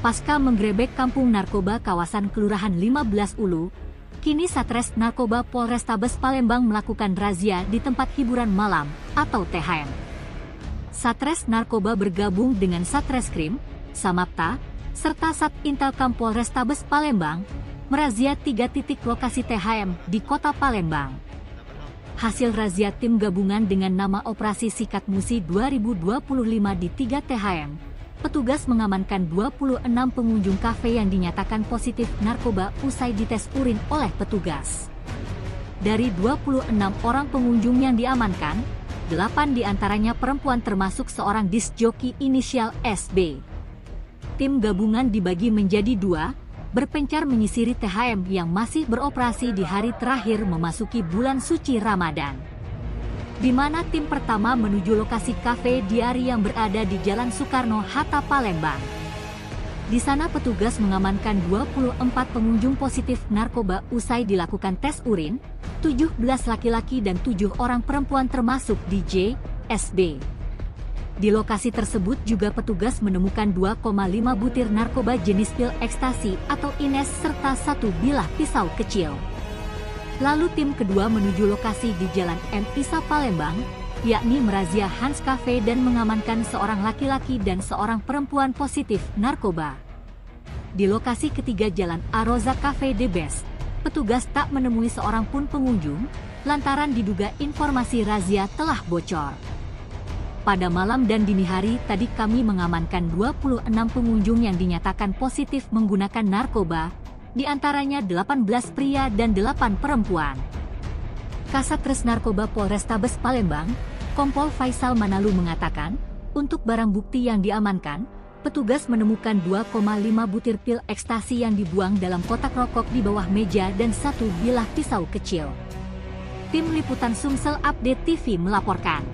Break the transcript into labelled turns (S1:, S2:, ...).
S1: Pasca menggerebek kampung narkoba kawasan Kelurahan 15 Ulu, kini Satres Narkoba Polrestabes Palembang melakukan razia di tempat hiburan malam atau THM. Satres Narkoba bergabung dengan Satreskrim, Samapta, serta Satintelkam Polrestabes Palembang merazia 3 titik lokasi THM di Kota Palembang. Hasil razia tim gabungan dengan nama Operasi Sikat Musi 2025 di 3 THM, petugas mengamankan 26 pengunjung kafe yang dinyatakan positif narkoba usai dites urin oleh petugas. Dari 26 orang pengunjung yang diamankan, 8 diantaranya perempuan termasuk seorang disc joki inisial SB. Tim gabungan dibagi menjadi 2, berpencar menyisiri THM yang masih beroperasi di hari terakhir memasuki bulan suci Ramadan, di mana tim pertama menuju lokasi kafe Diari yang berada di Jalan Soekarno-Hatta, Palembang. Di sana petugas mengamankan 24 pengunjung positif narkoba usai dilakukan tes urin, 17 laki-laki dan 7 orang perempuan termasuk DJ, SB. Di lokasi tersebut juga petugas menemukan 2,5 butir narkoba jenis pil ekstasi atau ines serta 1 bilah pisau kecil. Lalu tim kedua menuju lokasi di Jalan M. Isa Palembang, yakni merazia Hans Cafe dan mengamankan seorang laki-laki dan seorang perempuan positif narkoba. Di lokasi ketiga Jalan Aroza Cafe The Best, petugas tak menemui seorang pun pengunjung, lantaran diduga informasi razia telah bocor. Pada malam dan dini hari tadi kami mengamankan 26 pengunjung yang dinyatakan positif menggunakan narkoba, di antaranya 18 pria dan 8 perempuan. Kasatres Narkoba Polrestabes Palembang, Kompol Faisal Manalu mengatakan, untuk barang bukti yang diamankan, petugas menemukan 2,5 butir pil ekstasi yang dibuang dalam kotak rokok di bawah meja dan 1 bilah pisau kecil. Tim Liputan Sumsel Update TV melaporkan.